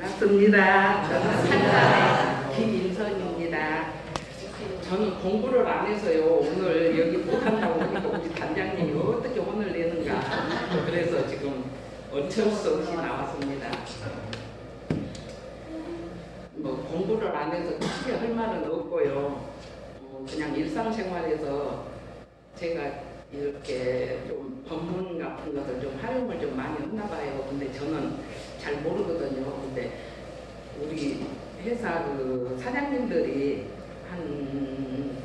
반갑습니다. 저는 산자 김인선입니다. 저는 공부를 안 해서요. 오늘 여기 못한다고 하니까 우리 단장님이 어떻게 혼을 내는가. 그래서 지금 어쩔 수 없이 나왔습니다. 뭐 공부를 안 해서 크게 할 말은 없고요. 그냥 일상생활에서 제가 이렇게 좀 법문 같은 것을 좀 활용을 좀 많이 했나 봐요. 근데 저는 잘 모르거든요. 근데 우리 회사 그 사장님들이 한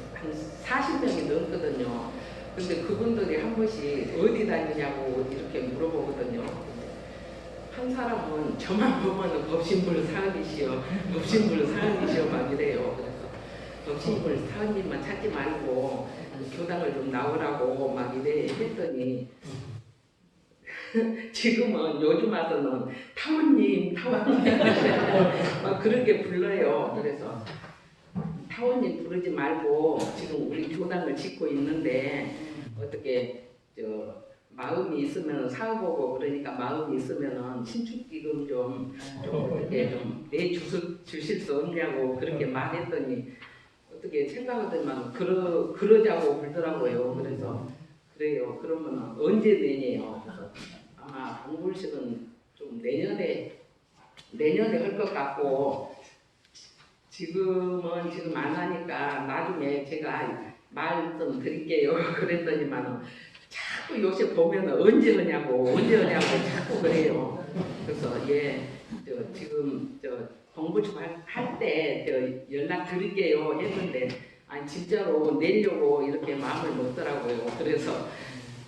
40명이 넘거든요. 근데 그분들이 한 번씩 어디 다니냐고 이렇게 물어보거든요. 한 사람은 저만 보면 법신불 사은이시여, 법신불 사은이시여 막 이래요. 그래서 법신불 사은님만 찾지 말고 교당을 좀 나오라고 막 이래 했더니 지금은 요즘 와서는 타원님 막 그렇게 불러요. 그래서 타원님 부르지 말고 지금 우리 교당을 짓고 있는데 어떻게 마음이 있으면 사고고 그러니까 마음이 있으면은 신축기금 좀 어떻게 좀 내주실 수 없냐고 그렇게 말했더니 어떻게 생각하더만 그러자고 불더라고요. 그래서 그래요. 그러면 언제 내냐요. 그래서 아마 방불식은 좀 내년에 할 것 같고 지금은 지금 안 하니까 나중에 제가 말씀 드릴게요. 그랬더니만 자꾸 요새 보면 언제 하냐고 자꾸 그래요. 그래서 지금 공부 좀 할 때 연락 드릴게요 했는데 아니 진짜로 내려고 이렇게 마음을 먹더라고요. 그래서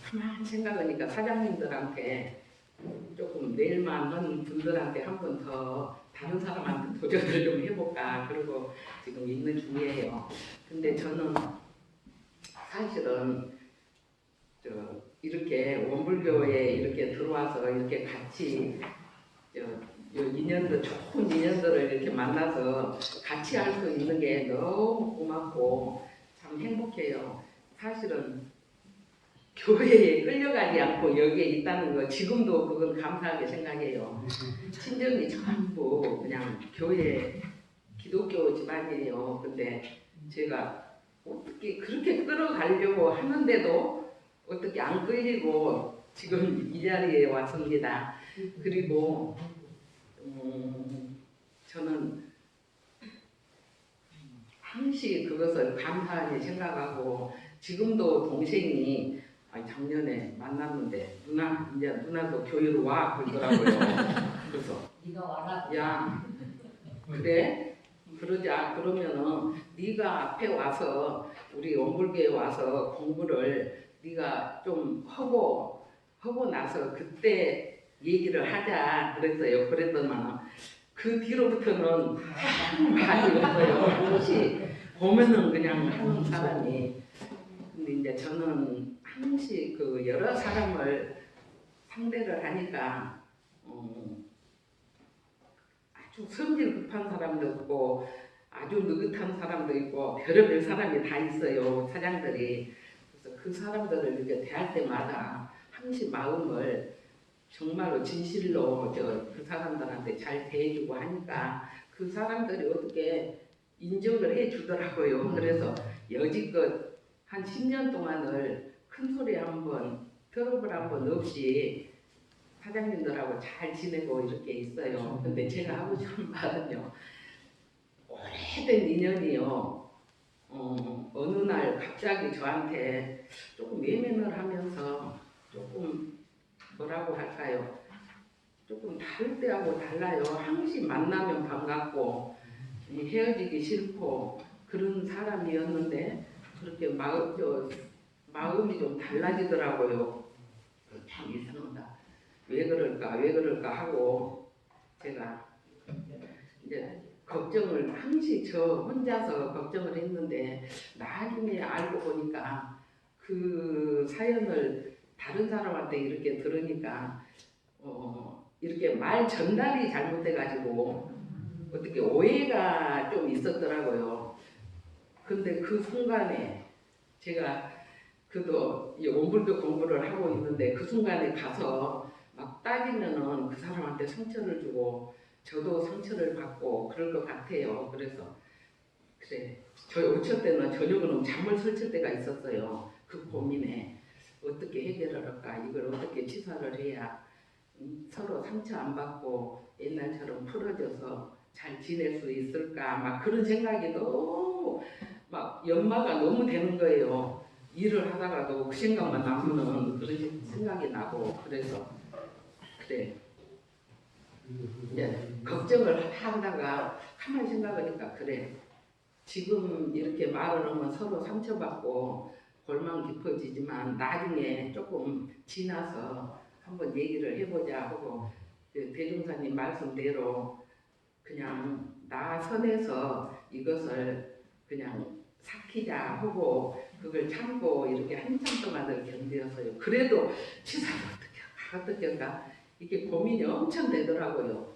가만 생각하니까 사장님들한테 조금 내일만 한 분들한테 한 번 더 다른 사람한테 도전을 좀 해볼까 그러고 지금 있는 중이에요. 근데 저는 사실은 이렇게 원불교에 이렇게 들어와서 이렇게 같이 인연들 좋은 인연들을 이렇게 만나서 같이 할 수 있는 게 너무 고맙고 참 행복해요. 사실은 교회에 끌려가지 않고 여기에 있다는 거 지금도 그건 감사하게 생각해요. 친정이 전부 그냥 교회 기독교 집안이에요. 근데 제가 어떻게 그렇게 끌어가려고 하는데도 어떻게 안 끌리고 지금 이 자리에 왔습니다. 그리고 저는 항시 그것을 감사하게 생각하고 지금도 동생이 작년에 만났는데 누나도 교회로 와 그러더라고요. 그래서 네가 와라. 야 그래? 그러자 그러면은 네가 앞에 와서 우리 원불교에 와서 공부를 네가 좀 하고 나서 그때 얘기를 하자 그랬어요. 그랬더니만 그 뒤로부터는 많이 없어요. 항시 보면은 그냥 하는 사람이. 근데 이제 저는 항시 그 여러 사람을 상대를 하니까 아주 성질 급한 사람도 있고 아주 느긋한 사람도 있고 별의별 사람이 다 있어요. 사장들이. 그래서 그 사람들을 이렇게 대할 때마다 항시 마음을 정말로 진실로 그 사람들한테 잘 대해주고 하니까 그 사람들이 어떻게 인정을 해주더라고요. 그래서 여지껏 한 10년 동안을 큰 소리 한번 트러블 한번 없이 사장님들하고 잘 지내고 이렇게 있어요. 근데 제가 하고 싶은 말은요. 오래된 인연이요. 어느 날 갑자기 저한테 조금 외면을 하면서 조금 뭐라고 할까요? 조금 다를 때하고 달라요. 항상 만나면 반갑고 헤어지기 싫고 그런 사람이었는데 그렇게 마음이 좀 달라지더라고요. 참 이상하다. 왜 그럴까 하고 제가 이제 걱정을 항상 저 혼자서 걱정을 했는데 나중에 알고 보니까 그 사연을 다른 사람한테 이렇게 들으니까 이렇게 말 전달이 잘못돼가지고 어떻게 오해가 좀 있었더라고요. 근데 그 순간에 제가 그도 이 원불교 공부를 하고 있는데 그 순간에 가서 막 따지면은 그 사람한테 상처를 주고 저도 상처를 받고 그럴 것 같아요. 그래서 그래, 저희 어쩔 때는 저녁은 잠을 설칠 때가 있었어요. 그 고민에 어떻게 해결을 할까, 이걸 어떻게 치사를 해야 서로 상처 안 받고 옛날처럼 풀어져서 잘 지낼 수 있을까, 막 그런 생각이 너무 막 연마가 너무 되는 거예요. 일을 하다가도 그 생각만 나면은 그런 생각이 나고. 그래서 그래, 이제 걱정을 하다가 가만히 생각하니까 그래, 지금 이렇게 말을 하면 서로 상처받고 골망 깊어지지만 나중에 조금 지나서 한번 얘기를 해보자 하고 대종사님 말씀대로 그냥 나 선에서 이것을 그냥 삭히자 하고 그걸 참고 이렇게 한참 동안을 견디었어요. 그래도 치사를 어떻게 할까 이게 고민이 엄청 되더라고요.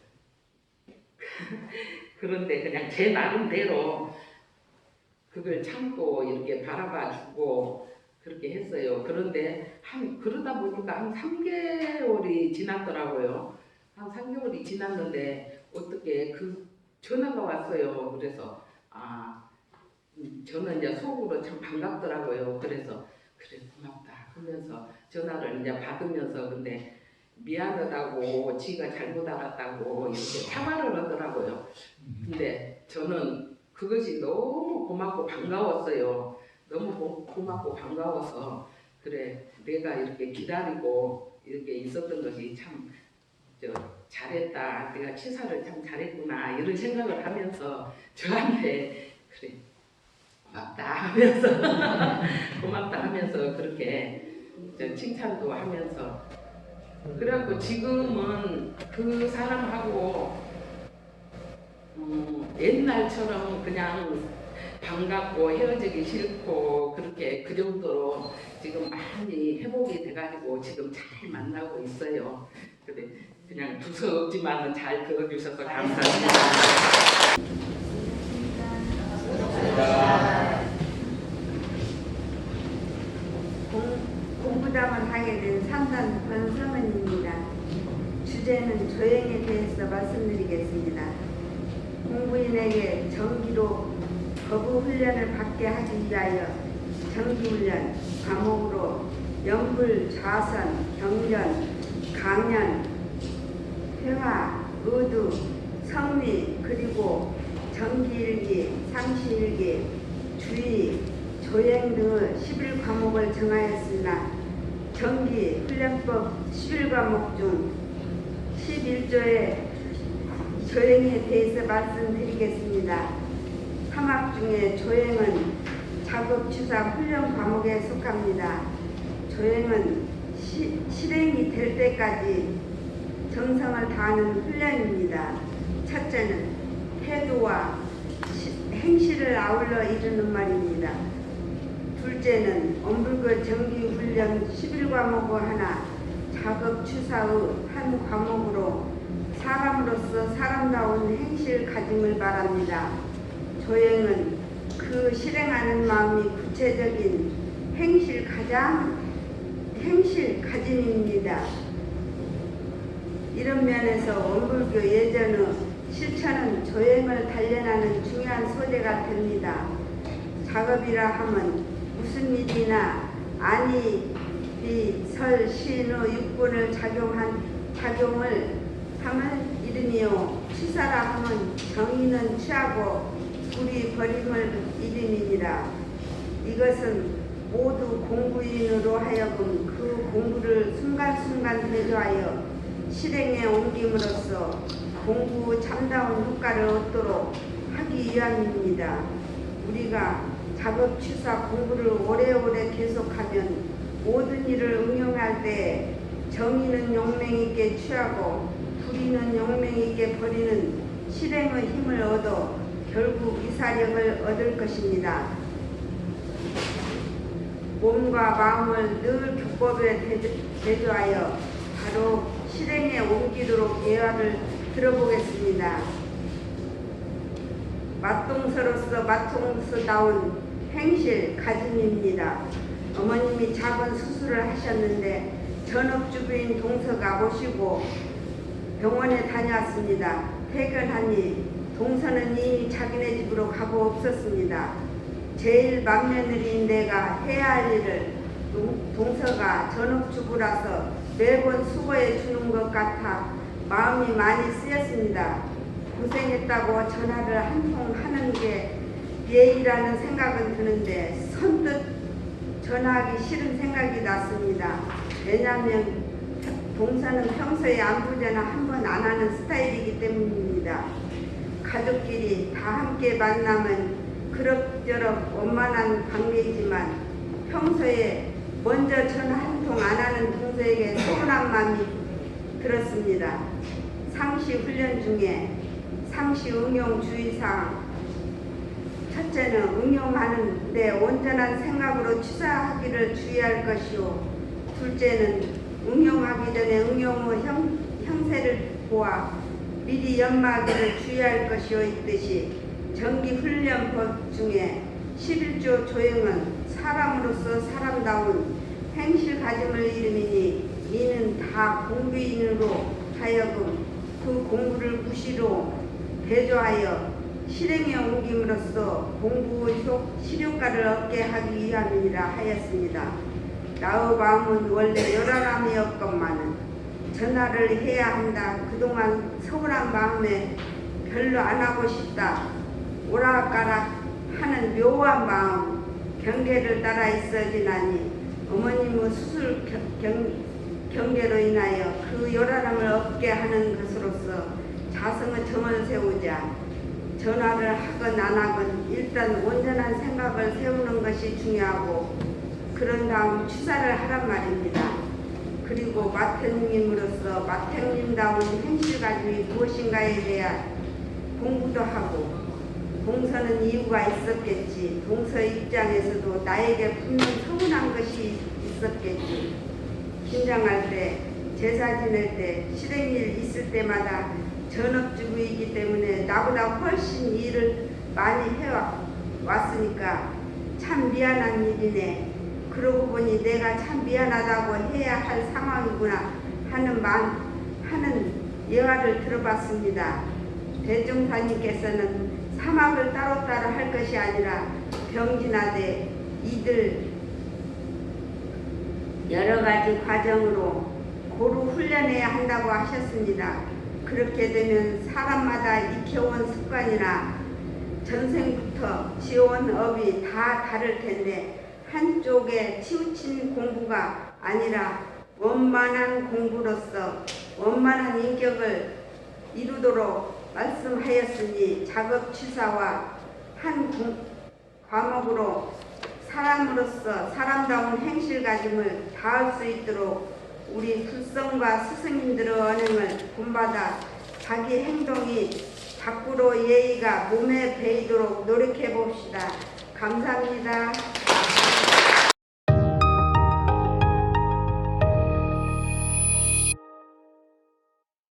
그런데 그냥 제 나름대로 그걸 참고 이렇게 바라봐주고 그렇게 했어요. 그런데 그러다 보니까 한 3개월이 지났더라고요. 한 3개월이 지났는데 어떻게 그 전화가 왔어요. 그래서 저는 이제 속으로 참 반갑더라고요. 그래서 그래 고맙다 하면서 전화를 이제 받으면서 근데 미안하다고 지가 잘못 알았다고 이렇게 사과를 하더라고요. 근데 저는 그것이 너무 고맙고 반가웠어요. 너무 고맙고 반가워서 그래 내가 이렇게 기다리고 이렇게 있었던 것이 참 잘했다. 내가 치사를 참 잘했구나 이런 생각을 하면서 저한테 그래 고맙다 하면서 고맙다 하면서 그렇게 칭찬도 하면서 그래갖고 지금은 그 사람하고 옛날처럼 그냥 반갑고 헤어지기 싫고 그렇게 그 정도로 지금 많이 회복이 돼가지고 지금 잘 만나고 있어요. 근데 그냥 두서없지만은 잘 들어주셔서 감사합니다. 공부담을 하게 된 3단 권성은입니다. 주제는 조행에 대해서 말씀드리겠습니다. 공부인에게 정기로 거부 훈련을 받게 하기 위하여 정기훈련, 과목으로 연불, 좌선, 경전, 강연, 회화, 의두, 성리, 그리고 정기일기, 상시일기, 주의, 조행 등의 11과목을 정하였으나 정기 훈련법 11과목 중 11조의 조행에 대해서 말씀드리겠습니다. 3학 중에 조행은 작업주사 훈련 과목에 속합니다. 조행은 실행이 될 때까지 정성을 다하는 훈련입니다. 첫째는 태도와 행실을 아울러 이루는 말입니다. 둘째는 엄불교 정기훈련 11과목의 하나, 작업추사의 한 과목으로 사람으로서 사람다운 행실 가짐을 말합니다. 조행은 그 실행하는 마음이 구체적인 행실 가짐입니다. 이런 면에서 원불교 예전의 실천은 조행을 단련하는 중요한 소재가 됩니다. 작업이라 하면 무슨 일이나 아니, 비, 설, 신의 육군을 작용을 하면 이름이요. 취사라 하면 정의는 취하고 불이 버림을 이름이니라. 이것은 모두 공부인으로 하여금 그 공부를 순간순간 대조하여 실행에 옮김으로써 공부 참다운 효과를 얻도록 하기 위함입니다. 우리가 작업취사 공부를 오래오래 계속하면 모든 일을 응용할 때 정의는 용맹있게 취하고 불의는 용맹있게 버리는 실행의 힘을 얻어 결국 이사력을 얻을 것입니다. 몸과 마음을 늘 교법에 대조하여 바로 실행에 옮기도록 예화를 들어보겠습니다. 맞동서로서 마통서다운 행실 가짐입니다. 어머님이 작은 수술을 하셨는데 전업주부인 동서가 모시고 병원에 다녀왔습니다. 퇴근하니 동서는 이미 자기네 집으로 가고 없었습니다. 제일 맏며느리인 내가 해야 할 일을 동서가 전업주부라서 매번 수고해 주는 것 같아 마음이 많이 쓰였습니다. 고생했다고 전화를 한 통 하는 게 예의라는 생각은 드는데 선뜻 전화하기 싫은 생각이 났습니다. 왜냐하면 동서는 평소에 안부 전화 한 번 안 하는 스타일이기 때문입니다. 가족끼리 다 함께 만나면 그럭저럭 원만한 관계이지만 평소에 먼저 전화 한 통 안 하는 동서에게 서운한 마음이 들었습니다. 상시 훈련 중에 상시 응용 주의사항: 첫째는 응용하는데 온전한 생각으로 취사하기를 주의할 것이요, 둘째는 응용하기 전에 응용의 형세를 보아 미리 연마하기를 주의할 것이요 있듯이 정기훈련법 중에 11조 조형은 사람으로서 사람다운 행실 가짐을 이름이니 이는 다 공부인으로 하여금 그 공부를 구시로 대조하여 실행에 옮김으로써 공부의 실효과를 얻게 하기 위함이라 하였습니다. 나의 마음은 원래 요란함이었건만은 전화를 해야 한다, 그동안 서운한 마음에 별로 안 하고 싶다, 오락가락 하는 묘한 마음, 경계를 따라 있어지나니 어머님의 수술 경계로 인하여 그 요란함을 없게 하는 것으로서 자성의 정을 세우자 전화를 하건 안 하건 일단 온전한 생각을 세우는 것이 중요하고 그런 다음 취사를 하란 말입니다. 그리고 맏형님으로서 맏형님다운 행실가짐이 무엇인가에 대한 공부도 하고, 동서는 이유가 있었겠지. 동서 입장에서도 나에게 분명 서운한 것이 있었겠지. 김장할 때, 제사 지낼 때, 실행일 있을 때마다 전업주부이기 때문에 나보다 훨씬 일을 많이 해왔으니까 참 미안한 일이네. 그러고 보니 내가 참 미안하다고 해야 할 상황이구나 하는 예화를 들어봤습니다. 대종사님께서는 사막을 따로따로 할 것이 아니라 병진하되 이들 여러 가지 과정으로 고루 훈련해야 한다고 하셨습니다. 그렇게 되면 사람마다 익혀온 습관이나 전생부터 지어온 업이 다 다를 텐데 한쪽에 치우친 공부가 아니라 원만한 공부로서 원만한 인격을 이루도록 말씀하였으니 작업취사와 한 과목으로 사람으로서 사람다운 행실가짐을 다할 수 있도록 우리 불성과 스승님들의 언행을 본받아 자기 행동이 밖으로 예의가 몸에 배이도록 노력해 봅시다. 감사합니다.